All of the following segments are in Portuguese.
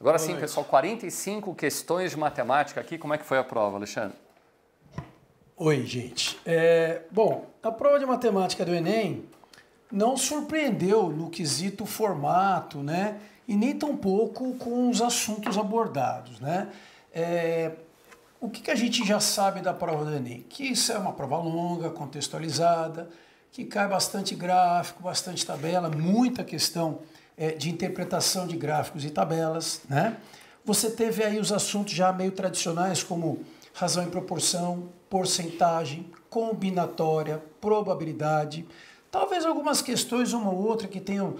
Agora sim, pessoal, 45 questões de matemática aqui. Como é que foi a prova, Alexandre? Oi, gente. Bom, a prova de matemática do Enem não surpreendeu no quesito formato, né? E nem tampouco com os assuntos abordados, né? O que a gente já sabe da prova do Enem? Que isso é uma prova longa, contextualizada, que cai bastante gráfico, bastante tabela, muita questão de interpretação de gráficos e tabelas, né? Você teve aí os assuntos já meio tradicionais como razão e proporção, porcentagem, combinatória, probabilidade, talvez algumas questões, uma ou outra, que tenham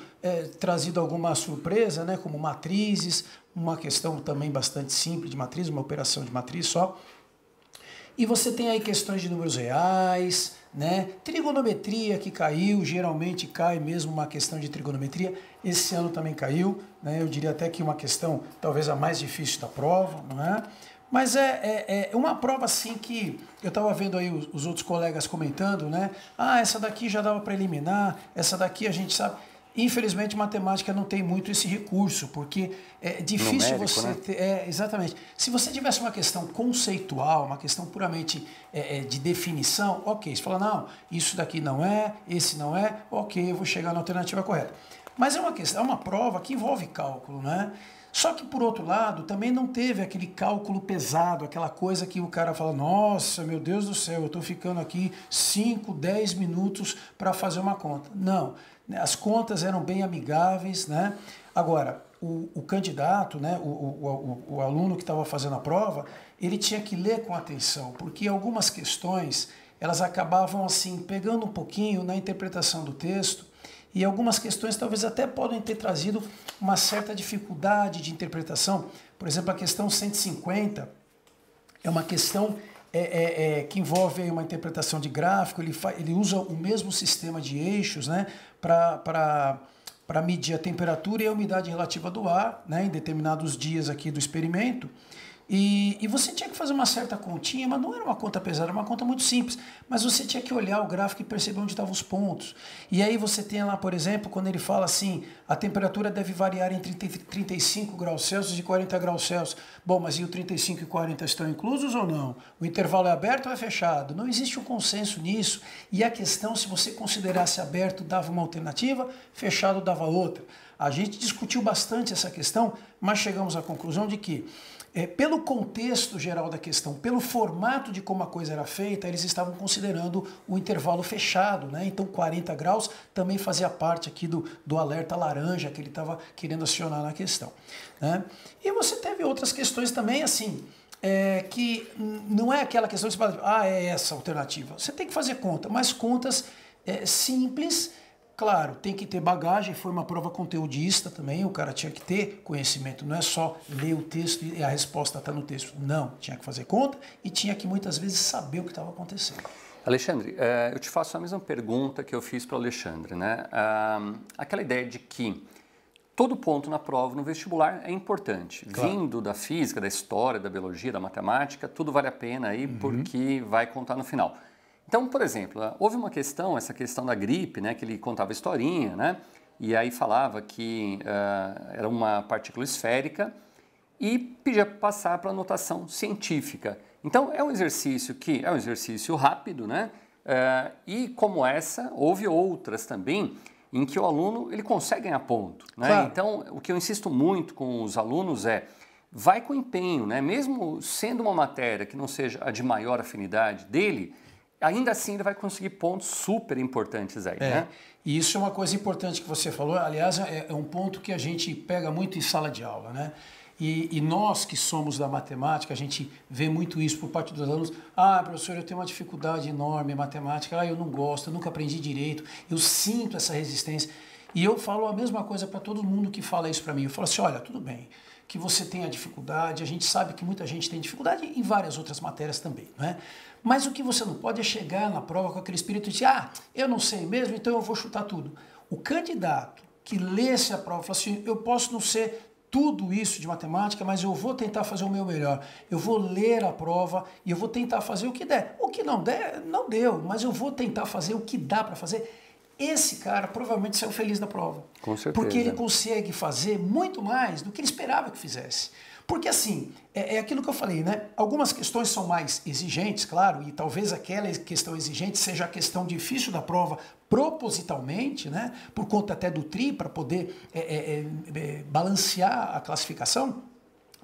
trazido alguma surpresa, né? Como matrizes, uma questão também bastante simples de matriz, uma operação de matriz só. E você tem aí questões de números reais, né? Trigonometria que caiu, geralmente cai mesmo uma questão de trigonometria. Esse ano também caiu, né? Eu diria até que uma questão talvez a mais difícil da prova, não é? Mas é uma prova assim que eu estava vendo aí os outros colegas comentando, né? Ah, essa daqui já dava para eliminar, essa daqui a gente sabe. Infelizmente, matemática não tem muito esse recurso, porque é difícil numérico, você ter... exatamente. Se você tivesse uma questão conceitual, uma questão puramente de definição, ok. Você fala, não, isso daqui não é, esse não é, ok, eu vou chegar na alternativa correta. Mas é uma questão, é uma prova que envolve cálculo, né? Só que, por outro lado, também não teve aquele cálculo pesado, aquela coisa que o cara fala, nossa, meu Deus do céu, eu estou ficando aqui 5, 10 minutos para fazer uma conta. Não, as contas eram bem amigáveis, né? Agora, o candidato, né, o aluno que estava fazendo a prova, ele tinha que ler com atenção, porque algumas questões, elas acabavam assim, pegando um pouquinho na interpretação do texto, e algumas questões talvez até podem ter trazido uma certa dificuldade de interpretação. Por exemplo, a questão 150 é uma questão que envolve uma interpretação de gráfico, ele usa o mesmo sistema de eixos, né, para medir a temperatura e a umidade relativa do ar, né, em determinados dias aqui do experimento. E você tinha que fazer uma certa continha, mas não era uma conta pesada, era uma conta muito simples. Mas você tinha que olhar o gráfico e perceber onde estavam os pontos. E aí você tem lá, por exemplo, quando ele fala assim, a temperatura deve variar entre 35 graus Celsius e 40 graus Celsius. Bom, mas e o 35 e 40 estão inclusos ou não? O intervalo é aberto ou é fechado? Não existe um consenso nisso. E a questão, se você considerasse aberto, dava uma alternativa, fechado dava outra. A gente discutiu bastante essa questão, mas chegamos à conclusão de que pelo contexto geral da questão, pelo formato de como a coisa era feita, eles estavam considerando o intervalo fechado, né? Então 40 graus também fazia parte aqui do alerta laranja que ele estava querendo acionar na questão, né? E você teve outras questões também, assim, que não é aquela questão de você fala, é essa alternativa. Você tem que fazer conta, mas contas simples. Claro, tem que ter bagagem, foi uma prova conteudista também, o cara tinha que ter conhecimento, não é só ler o texto e a resposta está no texto. Não, tinha que fazer conta e tinha que muitas vezes saber o que estava acontecendo. Alexandre, eu te faço a mesma pergunta que eu fiz para o Alexandre, né? Aquela ideia de que todo ponto na prova, no vestibular, é importante. Claro. Vindo da física, da história, da biologia, da matemática, tudo vale a pena aí porque vai contar no final. Então, por exemplo, houve uma questão, essa questão da gripe, né, que ele contava historinha, né, e aí falava que era uma partícula esférica e pedia para passar para a notação científica. Então, é um exercício que é um exercício rápido, né, e como essa, houve outras também em que o aluno ele consegue ganhar ponto, né? Claro. Então, o que eu insisto muito com os alunos vai com empenho, né, mesmo sendo uma matéria que não seja a de maior afinidade dele, ainda assim ele vai conseguir pontos super importantes aí, né? E isso é uma coisa importante que você falou, aliás, é um ponto que a gente pega muito em sala de aula, né? E nós que somos da matemática, a gente vê muito isso por parte dos alunos. Ah, professor, eu tenho uma dificuldade enorme em matemática, eu não gosto, eu nunca aprendi direito, eu sinto essa resistência. E eu falo a mesma coisa para todo mundo que fala isso para mim. Eu falo assim, olha, tudo bem que você tenha dificuldade, a gente sabe que muita gente tem dificuldade em várias outras matérias também, né? Mas o que você não pode é chegar na prova com aquele espírito de eu não sei mesmo, então eu vou chutar tudo. O candidato que lesse a prova fala assim, eu posso não ser tudo isso de matemática, mas eu vou tentar fazer o meu melhor. Eu vou ler a prova e eu vou tentar fazer o que der. O que não der, não deu, mas eu vou tentar fazer o que dá para fazer. esse cara provavelmente saiu feliz da prova. Com certeza. Porque ele consegue fazer muito mais do que ele esperava que fizesse. Porque assim, é aquilo que eu falei, né? Algumas questões são mais exigentes, claro, e talvez aquela questão exigente seja a questão difícil da prova propositalmente, né? Por conta até do TRI, para poder balancear a classificação.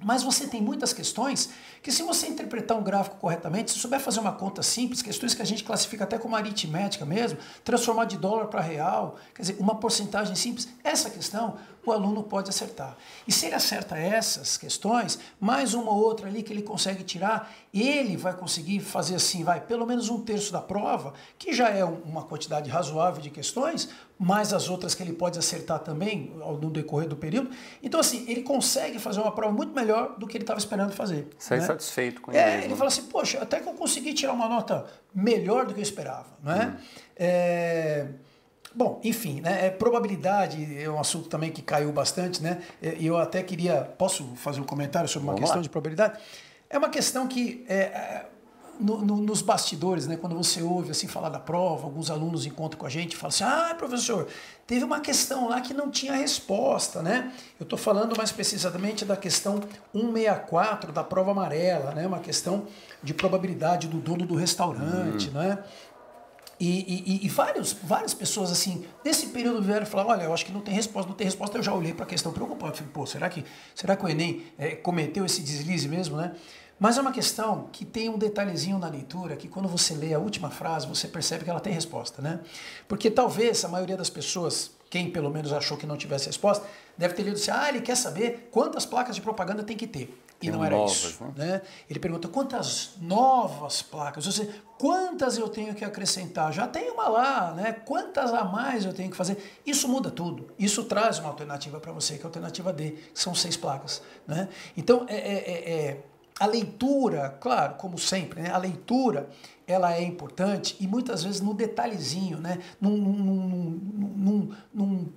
Mas você tem muitas questões que, se você interpretar um gráfico corretamente, se souber fazer uma conta simples, questões que a gente classifica até como aritmética mesmo, transformar de dólar para real, quer dizer, uma porcentagem simples, essa questão o aluno pode acertar. E se ele acerta essas questões, mais uma ou outra ali que ele consegue tirar, ele vai conseguir fazer assim, pelo menos 1/3 da prova, que já é uma quantidade razoável de questões, mais as outras que ele pode acertar também no decorrer do período. Então, assim, ele consegue fazer uma prova muito melhor do que ele estava esperando fazer. Sai satisfeito com ele. Ele fala assim, poxa, até que eu consegui tirar uma nota melhor do que eu esperava, não é? Bom, enfim, né? Probabilidade é um assunto também que caiu bastante, né? E eu até posso fazer um comentário sobre uma questão de probabilidade? É uma questão que nos bastidores, né, quando você ouve assim falar da prova, alguns alunos encontram com a gente e falam assim, professor, teve uma questão lá que não tinha resposta, né? Eu estou falando mais precisamente da questão 164 da prova amarela, né? Uma questão de probabilidade do dono do restaurante, né? E várias pessoas assim, nesse período vieram falar, olha, eu acho que não tem resposta, eu já olhei para a questão preocupado, falei, pô, será que o Enem cometeu esse deslize mesmo, né? Mas é uma questão que tem um detalhezinho na leitura, que quando você lê a última frase, você percebe que ela tem resposta, né? Porque talvez a maioria das pessoas, quem pelo menos achou que não tivesse resposta, deve ter lido assim, ele quer saber quantas placas de propaganda tem que ter. E não era isso, né? Ele pergunta, quantas novas placas? Ou seja, quantas eu tenho que acrescentar? Já tem uma lá, né? Quantas a mais eu tenho que fazer? Isso muda tudo. Isso traz uma alternativa para você, que é a alternativa D, que são 6 placas, né? Então, a leitura, claro, como sempre, né? A leitura, ela é importante e muitas vezes no detalhezinho, né?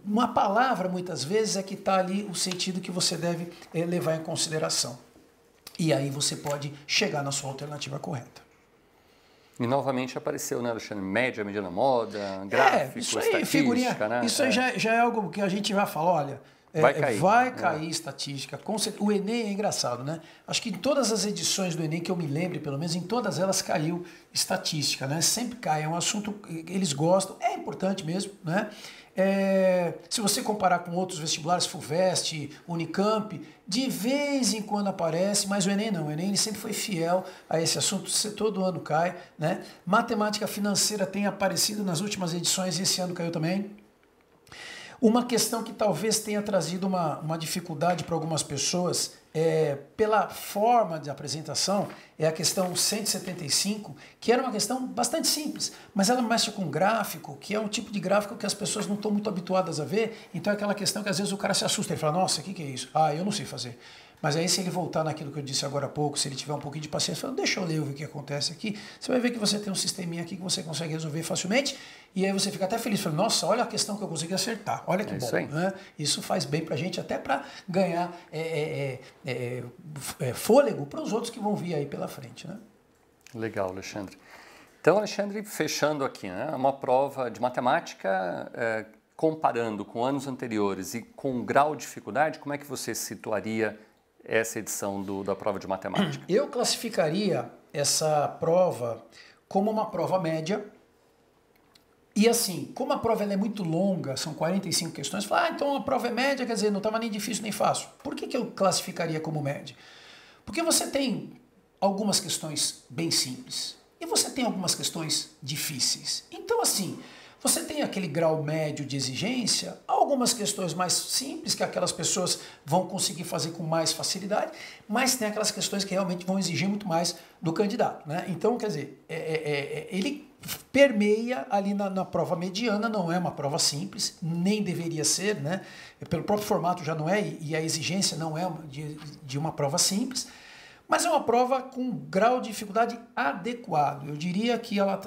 Numa palavra, muitas vezes, é que está ali o sentido que você deve levar em consideração. E aí você pode chegar na sua alternativa correta. E novamente apareceu, né, Alexandre? Média, mediana moda, gráfico, isso aí, estatística, figurinha, né? Isso aí já é algo que a gente vai falar, olha... Vai cair estatística. O Enem é engraçado, né? Acho que em todas as edições do Enem que eu me lembre, pelo menos em todas elas caiu estatística, né? Sempre cai, é um assunto que eles gostam, é importante mesmo, né? Se você comparar com outros vestibulares, FUVEST, Unicamp, de vez em quando aparece, mas o Enem não. O Enem ele sempre foi fiel a esse assunto, todo ano cai, né? Matemática financeira tem aparecido nas últimas edições e esse ano caiu também. Uma questão que talvez tenha trazido uma dificuldade para algumas pessoas, pela forma de apresentação, é a questão 175, que era uma questão bastante simples, mas ela mexe com gráfico, que é um tipo de gráfico que as pessoas não estão muito habituadas a ver, então é aquela questão que às vezes o cara se assusta e fala, nossa, o que é isso? Eu não sei fazer. Mas aí se ele voltar naquilo que eu disse agora há pouco, se ele tiver um pouquinho de paciência, fala, deixa eu ler o que acontece aqui, você vai ver que você tem um sisteminha aqui que você consegue resolver facilmente, e aí você fica até feliz, fala, nossa, olha a questão que eu consegui acertar, olha que bom. Né? Isso faz bem pra gente, até para ganhar fôlego para os outros que vão vir aí pela frente. Né? Legal, Alexandre. Então, Alexandre, fechando aqui, né? Uma prova de matemática, comparando com anos anteriores e com grau de dificuldade, como é que você situaria essa edição da prova de matemática? Eu classificaria essa prova como uma prova média. E assim, como a prova ela é muito longa, são 45 questões, então a prova é média, quer dizer, não estava nem difícil nem fácil. Por que eu classificaria como média? Porque você tem algumas questões bem simples e você tem algumas questões difíceis. Então assim, você tem aquele grau médio de exigência, algumas questões mais simples que aquelas pessoas vão conseguir fazer com mais facilidade, mas tem aquelas questões que realmente vão exigir muito mais do candidato. Né? Então, quer dizer, ele permeia ali na prova mediana, não é uma prova simples, nem deveria ser, né? Pelo próprio formato já não é, e a exigência não é de uma prova simples, mas é uma prova com grau de dificuldade adequado. Eu diria que ela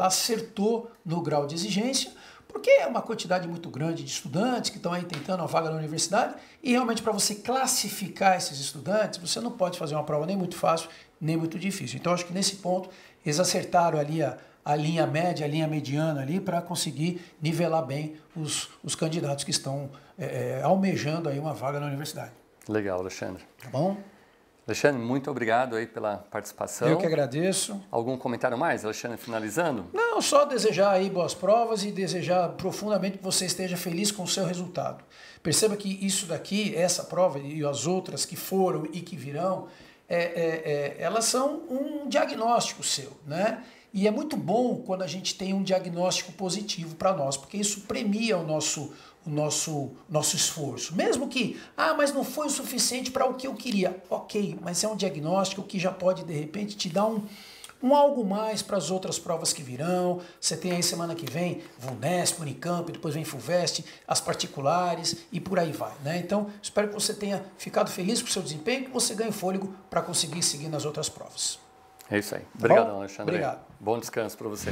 acertou no grau de exigência, porque é uma quantidade muito grande de estudantes que estão aí tentando uma vaga na universidade, e realmente para você classificar esses estudantes, você não pode fazer uma prova nem muito fácil, nem muito difícil. Então acho que nesse ponto eles acertaram ali a a linha média, a linha mediana ali, para conseguir nivelar bem os candidatos que estão almejando aí uma vaga na universidade. Legal, Alexandre. Tá bom? Alexandre, muito obrigado aí pela participação. Eu que agradeço. Algum comentário mais, Alexandre, finalizando? Não, só desejar aí boas provas e desejar profundamente que você esteja feliz com o seu resultado. Perceba que isso daqui, essa prova e as outras que foram e que virão, elas são um diagnóstico seu, né? E é muito bom quando a gente tem um diagnóstico positivo para nós, porque isso premia o nosso esforço. Mesmo que, mas não foi o suficiente para o que eu queria. Ok, mas é um diagnóstico que já pode, de repente, te dar um algo mais para as outras provas que virão. Você tem aí semana que vem VUNESP, Unicamp, depois vem FUVEST, as particulares e por aí vai, né? Então, espero que você tenha ficado feliz com o seu desempenho e que você ganhe fôlego para conseguir seguir nas outras provas. É isso aí. Obrigado, Alexandre. Obrigado. Bom descanso para você.